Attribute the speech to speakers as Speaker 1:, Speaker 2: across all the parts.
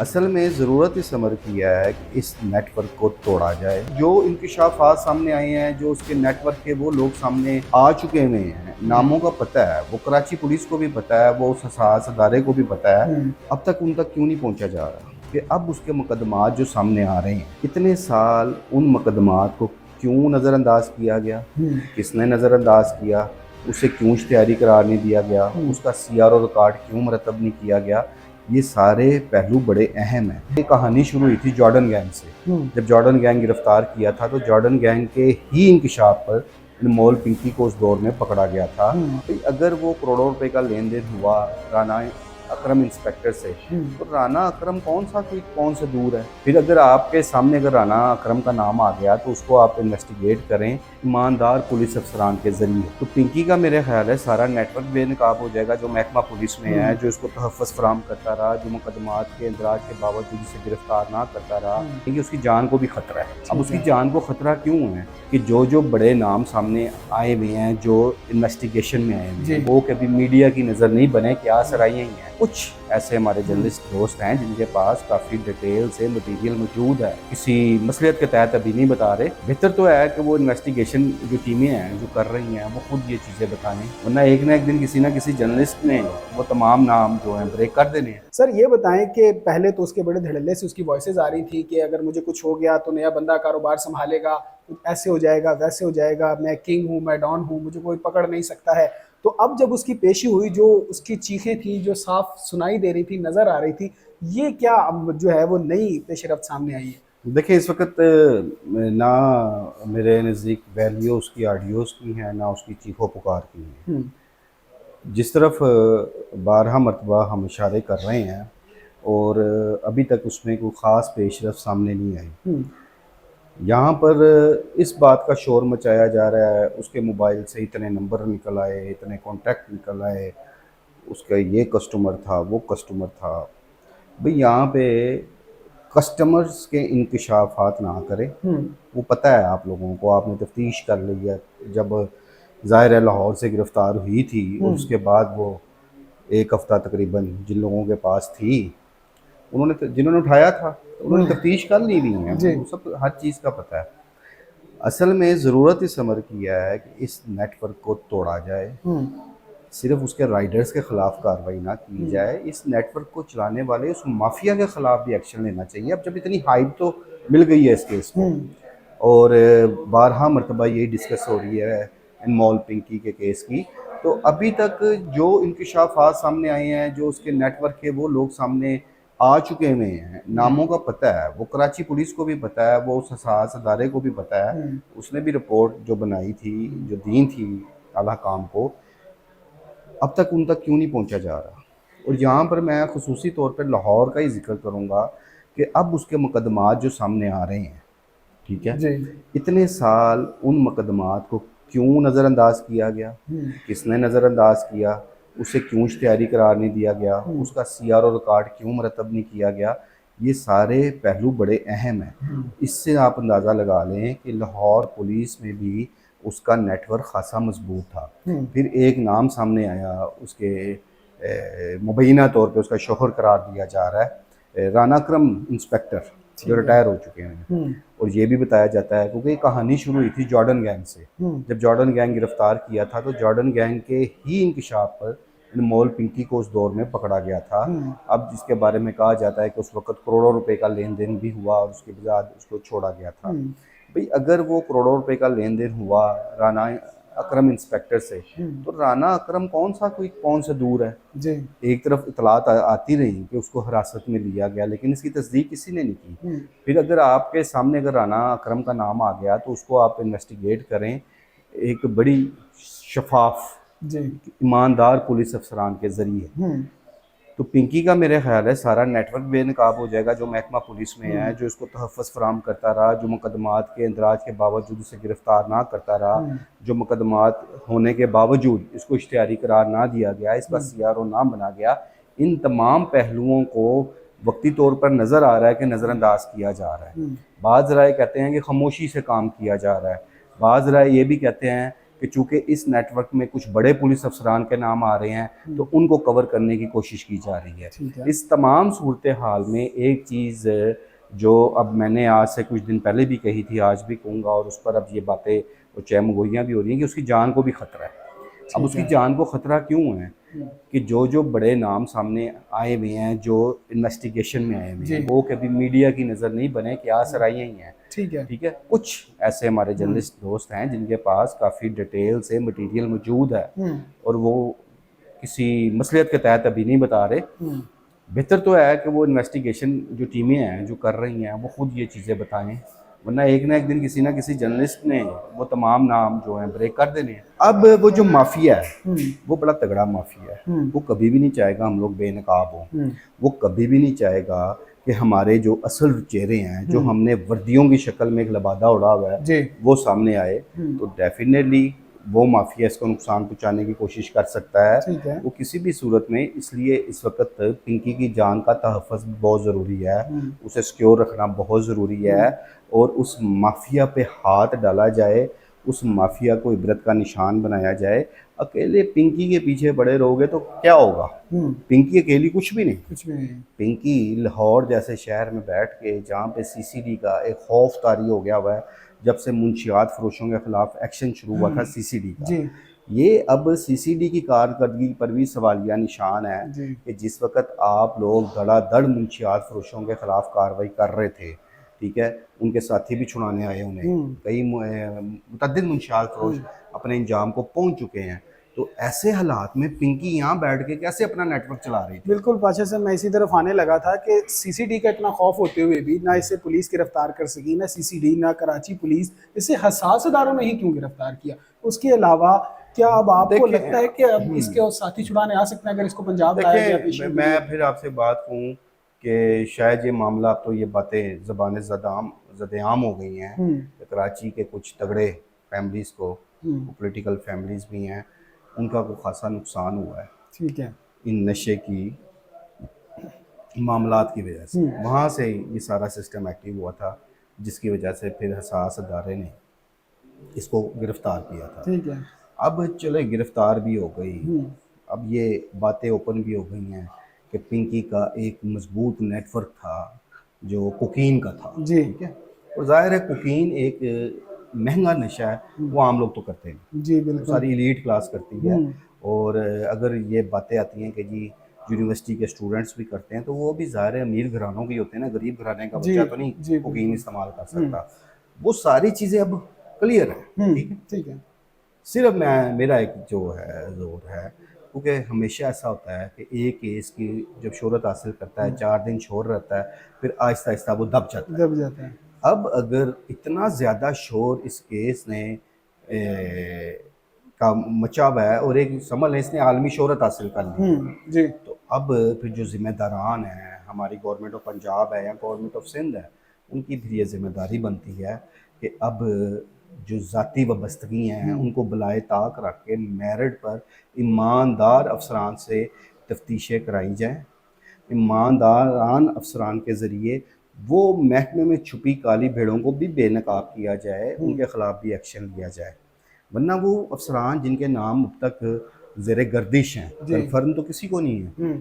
Speaker 1: असल में ज़रूरत इस अमर की है कि इस नेटवर्क को तोड़ा जाए। जो इंकशाफात सामने आए हैं, जो उसके नेटवर्क के वो लोग सामने आ चुके हुए हैं, नामों का पता है, वो कराची पुलिस को भी पता है, वो उस हसास अदारे को भी पता है, अब तक उन तक क्यों नहीं पहुंचा जा रहा? कि अब उसके मुकदमात जो सामने आ रहे हैं, इतने साल उन मुकदमात को क्यों नज़रअंदाज किया गया, किसने नज़रअंदाज किया, उसे क्यों इश्तिहारी करार नहीं दिया गया, उसका CRO रिकॉर्ड क्यों मरतब नहीं किया गया, ये सारे पहलू बड़े अहम हैं। ये कहानी शुरू हुई थी जॉर्डन गैंग से। जब जॉर्डन गैंग गिरफ्तार किया था तो जॉर्डन गैंग के ही इंकशाफ पर अनमोल पिंकी को उस दौर में पकड़ा गया था। भाई अगर वो करोड़ों रुपए का लेन देन हुआ राना अकरम इंस्पेक्टर से, तो राना अकरम कौन सा दूर है? फिर अगर आपके सामने अगर राना अकरम का नाम आ गया तो उसको आप इन्वेस्टिगेट करें ईमानदार पुलिस अफसरान के जरिए। तो पिंकी का मेरे ख्याल है सारा नेटवर्क बेनकाब हो जाएगा, जो महकमा पुलिस में है, जो इसको तहफ़्फ़ुज़ फराहम करता रहा, जो मुकदमात के इंदराज के बावजूद इसे गिरफ्तार ना करता रहा, क्योंकि उसकी जान को भी खतरा है। अब उसकी जान को खतरा क्यों है कि जो बड़े नाम सामने आए हुए हैं, जो इन्वेस्टिगेशन में आए हुए हैं, वो कभी मीडिया की नज़र नहीं बने कि सराइयाँ ही हैं। कुछ ऐसे हमारे जर्नलिस्ट दोस्त हैं जिनके पास काफ़ी डिटेल से मटीरियल मौजूद है, किसी मसलियत के तहत अभी नहीं बता रहे। बेहतर तो है कि वो इन्वेस्टिगेशन जो टीमें हैं जो कर रही हैं वो खुद ये चीज़ें बताएं, वरना एक ना एक दिन किसी ना किसी जर्नलिस्ट ने वो तमाम नाम जो हैं ब्रेक कर देने हैं।
Speaker 2: सर ये बताएं कि पहले तो उसके बड़े धड़ल्ले से उसकी वॉइसेज आ रही थी कि अगर मुझे कुछ हो गया तो नया बंदा कारोबार संभालेगा, ऐसे हो जाएगा वैसे हो जाएगा, मैं किंग हूँ, मैं डॉन हूँ, मुझे कोई पकड़ नहीं सकता है। तो अब जब उसकी पेशी हुई, जो उसकी चीखें थी जो साफ सुनाई दे रही थी, नजर आ रही थी, ये क्या अब जो है वो नई पेशरफ्त सामने आई है?
Speaker 1: देखिए इस वक्त ना मेरे नज़दीक वैल्यू उसकी ऑडियोज़ की है, ना उसकी चीखों पुकार की है। जिस तरफ 12 मरतबा हम इशारे कर रहे हैं और अभी तक उसमें कोई ख़ास पेशरफ सामने नहीं आई। यहाँ पर इस बात का शोर मचाया जा रहा है, उसके मोबाइल से इतने नंबर निकल आए, इतने कॉन्टैक्ट निकल आए, उसका ये कस्टमर था, वो कस्टमर था। भाई यहाँ पे कस्टमर्स के इंकशाफात ना करें। वो पता है आप लोगों को, आपने तफ्तीश कर ली है। जब ज़ाहिर है लाहौर से गिरफ़्तार हुई थी और उसके बाद वो एक हफ़्ता तकरीबन जिन लोगों के पास थी, जिन्होंने उठाया था, उन्होंने तफ्तीश कर ली हुई है, वो सब हर चीज़ का पता है। असल में ज़रूरत इस अमर की है कि इस नेटवर्क को तोड़ा जाए, सिर्फ उसके राइडर्स के ख़िलाफ़ कार्रवाई ना की जाए, इस नेटवर्क को चलाने वाले उस माफिया के ख़िलाफ़ भी एक्शन लेना चाहिए। अब जब इतनी हाइप तो मिल गई है इस केस को और 12 मरतबा यही डिस्कस हो रही है अनमोल पिंकी के केस की, तो अभी तक जो इंकशाफात सामने आए हैं, जो उसके नेटवर्क के वो लोग सामने आ चुके हुए हैं, नामों का पता है, वो कराची पुलिस को भी पता है, वो उस हसास अदारे को भी पता है, उसने भी रिपोर्ट जो बनाई थी, जो दी थी आला काम को, अब तक उन तक क्यों नहीं पहुंचा जा रहा? और यहाँ पर मैं खुसूसी तौर पर लाहौर का ही जिक्र करूँगा कि अब उसके मुकदमात जो सामने आ रहे हैं, ठीक है, इतने साल उन मुकदमात को क्यों नज़रअंदाज किया गया, किसने नज़रअंदाज किया, उसे क्यों इश्तिहारी करार नहीं दिया गया, उसका CRO रिकॉर्ड क्यों मरतब नहीं किया गया, ये सारे पहलू बड़े अहम हैं। इससे आप अंदाज़ा लगा लें कि लाहौर पुलिस में भी उसका नेटवर्क खासा मजबूत था। फिर एक नाम सामने आया, उसके मुबैना तौर पे उसका शोहर करार दिया जा रहा है राना अकरम इंस्पेक्टर, जो रिटायर हो चुके हैं। और ये भी बताया जाता है, क्योंकि कहानी शुरू हुई थी जॉर्डन गैंग से। जब जॉर्डन गैंग गिरफ्तार किया था तो जॉर्डन गैंग के ही इंकशाफ पर अनमोल पिंकी को उस दौर में पकड़ा गया था। अब जिसके बारे में कहा जाता है कि उस वक्त करोड़ों रुपए का लेन देन भी हुआ और उसके बाद उसको छोड़ा गया था। भाई अगर वो करोड़ों रुपए का लेन देन हुआ राना अकरम इंस्पेक्टर से, तो राना अकरम कौन सा दूर है? एक तरफ इतलात आती रही कि उसको हिरासत में लिया गया, लेकिन इसकी तस्दीक किसी ने नहीं की। फिर अगर आपके सामने अगर राना अकरम का नाम आ गया तो उसको आप इन्वेस्टिगेट करें एक बड़ी शफाफ ईमानदार पुलिस अफसरान के जरिए। तो पिंकी का मेरे ख्याल है सारा नेटवर्क बेनकाब हो जाएगा, जो महकमा पुलिस में है, जो इसको तहफ़्फ़ुज़ फराहम करता रहा, जो मुकदमात के इंदराज के बावजूद इसे गिरफ़्तार ना करता रहा, जो मुकदमात होने के बावजूद इसको इश्तिहारी करार ना दिया गया, इसका CRO नाम बना गया। इन तमाम पहलुओं को वक्ती तौर पर नज़र आ रहा है कि नज़रअंदाज किया जा रहा है। बाज़ राय कहते हैं कि खामोशी से काम किया जा रहा है, बाज़ राय ये भी कहते हैं कि चूंकि इस नेटवर्क में कुछ बड़े पुलिस अफसरान के नाम आ रहे हैं तो उनको कवर करने की कोशिश की जा रही
Speaker 2: ठीक
Speaker 1: है।
Speaker 2: है।
Speaker 1: इस तमाम सूरत हाल में एक चीज़ जो अब मैंने आज से कुछ दिन पहले भी कही थी, आज भी कहूँगा, और उस पर अब ये बातें और चहमगोइयाँ भी हो रही हैं कि उसकी जान को भी ख़तरा है। अब
Speaker 2: ठीक
Speaker 1: उसकी
Speaker 2: है।
Speaker 1: जान को ख़तरा क्यों है कि जो जो बड़े नाम सामने आए हुए हैं, जो इन्वेस्टिगेशन में आए हुए
Speaker 2: जी।
Speaker 1: हैं, वो कभी मीडिया की नज़र नहीं बने कि आसराइयाँ ही हैं।
Speaker 2: ठीक है।
Speaker 1: ठीक है, कुछ ऐसे हमारे जर्नलिस्ट दोस्त हैं जिनके पास काफ़ी डिटेल से मटेरियल मौजूद है और वो किसी मसलियत के तहत अभी नहीं बता रहे। बेहतर तो है कि वो इन्वेस्टिगेशन जो टीमें हैं जो कर रही हैं वो खुद ये चीज़ें बताएं, वरना एक ना एक दिन किसी ना किसी जर्नलिस्ट ने वो तमाम नाम जो हैं ब्रेक कर देने हैं। अब वो जो माफिया है वो बड़ा तगड़ा माफिया है, वो कभी भी नहीं चाहेगा हम लोग बेनकाब हों, वो कभी भी नहीं चाहेगा कि हमारे जो असल चेहरे हैं, जो हमने वर्दियों की शक्ल में एक लबादा उड़ा हुआ है, वो सामने आए तो डेफिनेटली वो माफिया इसको नुकसान पहुंचाने की कोशिश कर सकता है। वो किसी भी सूरत में, इसलिए इस वक्त पिंकी की जान का तहफ़्फ़ुज़ बहुत ज़रूरी है, उसे सिक्योर रखना बहुत ज़रूरी है और उस माफिया पे हाथ डाला जाए, उस माफिया को इबरत का निशान बनाया जाए। अकेले पिंकी के पीछे पड़े रहोगे तो क्या होगा? पिंकी अकेली कुछ भी नहीं। पिंकी लाहौर जैसे शहर में बैठ के, जहाँ पे सीसीडी का एक खौफ तारी हो गया हुआ है, जब से मुंशियात फरोशों के खिलाफ एक्शन शुरू हुआ था सीसीडी का, ये अब सीसीडी की कारकर्दगी पर भी सवालिया निशान है कि जिस वक्त आप लोग धड़ाधड़ मुंशियात फरोशों के खिलाफ कार्रवाई कर रहे थे, ठीक है, उनके साथी भी छुड़ाने आए, उन्हें कई मुतअद्दिद मुंशियात फरोश अपने इंजाम को पहुंच चुके हैं। तो ऐसे हालात में पिंकी यहाँ बैठ के कैसे अपना नेटवर्क चला रही थी?
Speaker 2: बिल्कुल पाशा साहब, मैं इसी तरफ आने लगा था कि सीसीडी का इतना खौफ होते हुए भी ना इसे पुलिस गिरफ्तार कर सकी, ना सीसीडी, ना कराची पुलिस, इसे हसास अदारों ने ही क्यों गिरफ्तार किया? उसके अलावा क्या अब आपको लगता है कि अब इसके साथी छुड़ाने आ सकते हैं अगर इसको पंजाब लाया गया?
Speaker 1: देखिए, मैं फिर आपसे बात कहूँ कि शायद ये मामला, अब तो ये बातें ज़बान ज़देआम हो गई हैं कि कराची के कुछ तगड़े फैमिलीज़ को, पॉलिटिकल फैमिलीज़ भी हैं, उनका को खासा नुकसान हुआ है।
Speaker 2: ठीक है।
Speaker 1: इन नशे की मामलात की वजह से वहाँ से ये सारा सिस्टम एक्टिव हुआ था, जिसकी वजह से फिर हसास अदारे ने इसको गिरफ़्तार किया था।
Speaker 2: ठीक है।
Speaker 1: अब चले गिरफ़्तार भी हो गई, अब ये बातें ओपन भी हो गई हैं कि पिंकी का एक मजबूत नेटवर्क था जो कोकीन का था। ठीक है, और ज़ाहिर है कोकीन एक महंगा नशा है, वो आम लोग तो करते नहीं
Speaker 2: जी, बिल्कुल।
Speaker 1: सारी एलीट क्लास करती है। और अगर ये बातें आती हैं कि जी यूनिवर्सिटी के स्टूडेंट्स भी करते हैं, तो वो भी ज़ाहिर है अमीर घरानों के होते हैं ना, गरीब घराने का बच्चा तो नहीं कोकीन इस्तेमाल कर सकता। वो सारी चीज़ें अब क्लियर है। ठीक है, सिर्फ मेरा एक जो है जोर है, क्योंकि हमेशा ऐसा होता है कि एक केस की जब शोहरत हासिल करता है, 4 दिन शोर रहता है, फिर आहिस्ता आहिस्ता वो दब जाता है। अब अगर इतना ज़्यादा शोर इस केस ने का मचा हुआ है और एक समझ लें इसने आलमी शोहरत हासिल कर ली, तो अब फिर जो ज़िम्मेदारान हैं, हमारी गवर्नमेंट ऑफ पंजाब है या गवर्नमेंट ऑफ सिंध है, उनकी फिर ये ज़िम्मेदारी बनती है कि अब जो ज़ाती वाबस्तगी हैं उनको बुलाए ताक रख के मेरिट पर ईमानदार अफसरान से तफ्तीशें कराई जाएँ। ईमानदारान अफसरान के ज़रिए वो महकमे में छुपी काली भेड़ों को भी बेनकाब किया जाए, उनके ख़िलाफ़ भी एक्शन लिया जाए। वरना वो अफसरान जिनके नाम अब तक ज़ेरे गर्दिश हैं, कन्फर्म तो किसी को नहीं है,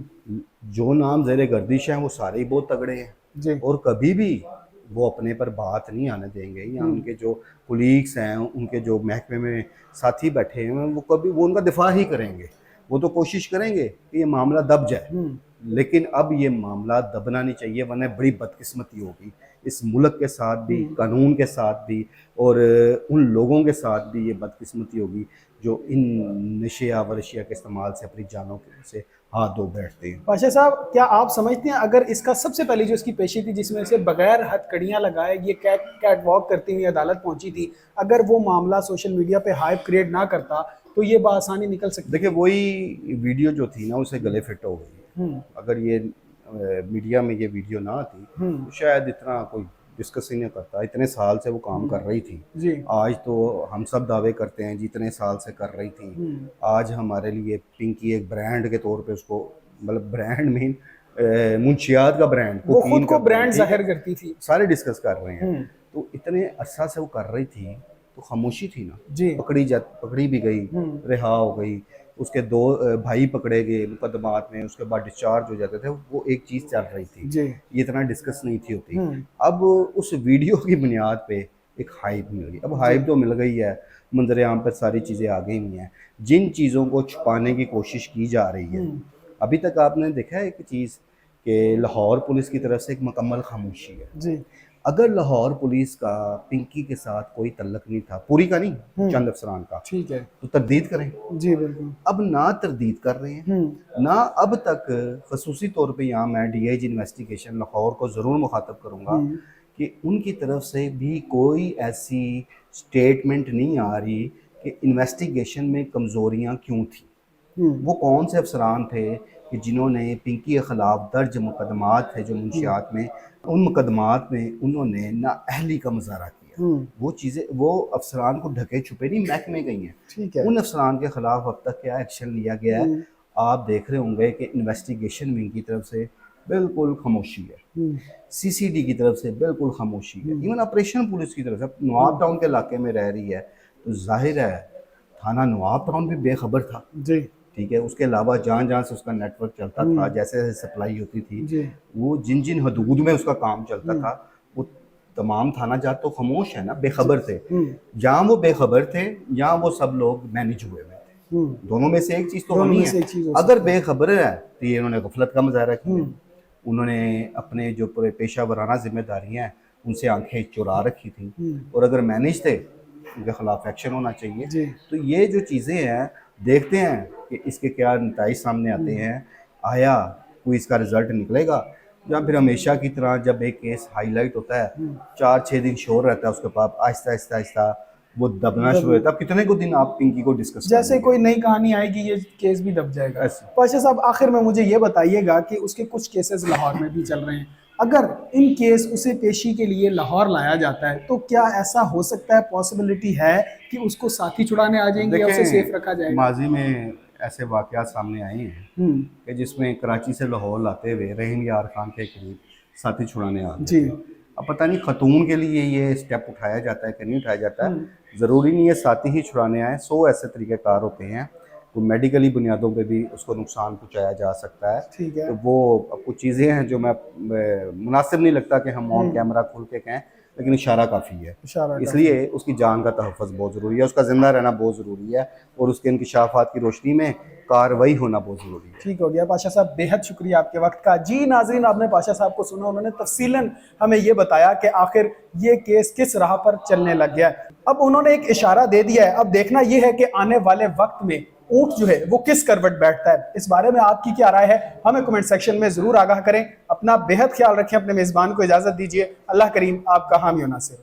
Speaker 1: जो नाम ज़ेरे गर्दिश हैं वो सारे ही बहुत तगड़े हैं और कभी भी वो अपने पर बात नहीं आने देंगे, या उनके जो कुलीग्स हैं, उनके जो महकमे में साथी बैठे हैं, वो कभी वो उनका दिफा ही करेंगे। वो तो कोशिश करेंगे कि ये मामला दब जाए, लेकिन अब ये मामला दबना नहीं चाहिए, वरना बड़ी बदकिस्मती होगी इस मुल्क के साथ भी, कानून के साथ भी, और उन लोगों के साथ भी ये बदकिस्मती होगी जो इन नशिया वरशिया के इस्तेमाल से अपनी जानों से हाथ धो बैठते हैं।
Speaker 2: पाशा साहब, क्या आप समझते हैं अगर इसका सबसे पहले जो इसकी पेशी थी, जिसमें से बगैर हथकड़ियाँ लगाए ये कैट वॉक करती हुई अदालत पहुंची थी, अगर वो मामला सोशल मीडिया पे हाइप क्रिएट ना करता तो ये बआसानी निकल सकती?
Speaker 1: देखिए, वही वीडियो जो थी ना, उसे गले फिट हो गई। अगर ये मीडिया में ये वीडियो ना आती तो शायद इतना कोई डिस्कस ही नहीं करता। इतने साल से वो काम कर रही थी, आज तो हम सब दावे करते हैं जितने साल से कर रही थी। आज हमारे लिए पिंकी एक ब्रांड के तौर पे उसको, मतलब ब्रांड मीन मुंशियात का ब्रांड,
Speaker 2: वो खुद को ब्रांड जाहिर करती थी,
Speaker 1: सारे डिस्कस कर रहे हैं। तो इतने अरसा से वो कर रही थी, तो खामोशी थी ना,
Speaker 2: जी
Speaker 1: पकड़ी भी गई, रिहा हो गई, उसके 2 भाई पकड़े गए मुकदमात में, उसके बाद डिस्चार्ज हो जाते थे, वो एक चीज़ चल रही थी,
Speaker 2: जी
Speaker 1: ये इतना डिस्कस नहीं थी होती। अब उस वीडियो की बुनियाद पे एक हाइप मिल गई। अब हाइप तो मिल गई है, मंजर आम पर सारी चीज़ें आ गई हुई हैं, जिन चीज़ों को छुपाने की कोशिश की जा रही है। अभी तक आपने देखा है एक चीज़ कि लाहौर पुलिस की तरफ से एक मुकम्मल खामोशी है।
Speaker 2: जी
Speaker 1: अगर लाहौर पुलिस का पिंकी के साथ कोई तल्लक नहीं था, पूरी का नहीं, चंद अफसरान का,
Speaker 2: ठीक है,
Speaker 1: तो तरदीद करें।
Speaker 2: जी बिल्कुल।
Speaker 1: अब ना तरदीद कर रहे हैं, ना अब तक खसूसी तौर पे यहाँ मैं DIG इन्वेस्टिगेशन लाहौर को ज़रूर मुखातब करूँगा कि उनकी तरफ से भी कोई ऐसी स्टेटमेंट नहीं आ रही कि इन्वेस्टिगेशन में कमज़ोरियाँ क्यों थी। वो कौन से अफसरान थे कि जिन्होंने पिंकी के ख़िलाफ़ दर्ज मुकदमात थे जो मुंशियात में, उन मुकदमात में उन्होंने नाअहली का मुजाहरा किया। वो चीज़ें, वो अफसरान को ढके छुपे नहीं महकमे गई हैं।
Speaker 2: ठीक है,
Speaker 1: उन अफसरान के ख़िलाफ़ अब तक क्या एक्शन लिया गया है? आप देख रहे होंगे कि इन्वेस्टिगेशन विंग की तरफ से बिल्कुल खामोशी है, CCD की तरफ से बिल्कुल खामोशी है, इवन ऑपरेशन पुलिस की तरफ से। अब नवाब टाउन के इलाके में रह रही है तो जाहिर है थाना नवाब टाउन भी बेखबर था,
Speaker 2: जी
Speaker 1: ठीक है। उसके अलावा जहाँ जहाँ से उसका नेटवर्क चलता था, जैसे जैसे सप्लाई होती थी,
Speaker 2: जी
Speaker 1: वो जिन जिन हदूद में उसका काम चलता था, वो तमाम थाना जात तो खामोश है ना, बेखबर थे। जहाँ वो बेखबर थे, यहाँ वो सब लोग मैनेज हुए हुए थे। दोनों में से एक चीज़ तो
Speaker 2: दोनों
Speaker 1: होनी
Speaker 2: में से
Speaker 1: है।
Speaker 2: एक चीज़ हो
Speaker 1: अगर बेखबर है तो ये इन्होंने गफलत का मुजाहरा किया, उन्होंने अपने जो पूरे पेशा वराना जिम्मेदारियाँ हैं उनसे आंखें चुरा रखी थी, और अगर मैनेज थे उनके खिलाफ एक्शन होना चाहिए।
Speaker 2: जी
Speaker 1: तो ये जो चीज़ें हैं, देखते हैं कि इसके क्या नताइज सामने आते हैं। आया कोई इसका रिजल्ट निकलेगा, या फिर हमेशा की तरह जब एक केस हाईलाइट होता है 4-6 दिन शोर रहता है, उसके बाद आहिस्ता आहिस्ता आहिस्ता वो दबना शुरू होता है। अब कितने को दिन आप पिंकी को डिस्कस
Speaker 2: जैसे कोई नई कहानी आएगी ये केस भी दब जाएगा।
Speaker 1: ऐसे।
Speaker 2: पाशा साहब, आखिर में मुझे ये बताइएगा कि उसके कुछ केसेस लाहौर में भी चल रहे हैं, अगर इन केस उसे पेशी के लिए लाहौर लाया जाता है तो क्या ऐसा हो सकता है, पॉसिबिलिटी है कि उसको साथी छुड़ाने आ जाएंगे या उसे सेफ रखा जाएगा?
Speaker 1: माजी में ऐसे वाक़यात सामने आए हैं कि जिसमें कराची से लाहौर लाते हुए रहीम यार खान के करीब साथी छुड़ाने आ गए।
Speaker 2: जी
Speaker 1: अब पता नहीं खतून के लिए ये स्टेप उठाया जाता है कि नहीं उठाया जाता है, ज़रूरी नहीं है साथी ही छुड़ाने आए। 100 ऐसे तरीक़ेकार होते हैं, तो मेडिकली बुनियादों पे भी उसको नुकसान पहुँचाया जा सकता है।
Speaker 2: ठीक है,
Speaker 1: तो वो अब कुछ चीज़ें हैं जो मैं मुनासिब नहीं लगता कि हम ऑन कैमरा खुल के कहें, लेकिन इशारा काफ़ी है।
Speaker 2: इशारा
Speaker 1: इसलिए उसकी जान का तहफ़्फ़ुज़ बहुत ज़रूरी है, उसका ज़िंदा रहना बहुत ज़रूरी है, और उसके इंकिशाफ़ात की रोशनी में कार्रवाई होना बहुत ज़रूरी है।
Speaker 2: ठीक हो गया पाशा साहब, बेहद शुक्रिया आपके वक्त का। जी नाज़रीन, आपने पाशा साहब को सुना, उन्होंने तफसीलन हमें ये बताया कि आखिर ये केस किस राह पर चलने लग गया है। अब उन्होंने एक इशारा दे दिया है, अब देखना ये है कि आने वाले वक्त में ऊंट जो है वो किस करवट बैठता है। इस बारे में आपकी क्या राय है, हमें कमेंट सेक्शन में ज़रूर आगाह करें। अपना बेहद ख्याल रखें, अपने मेज़बान को इजाज़त दीजिए। अल्लाह करीम आपका हामी व नासिर।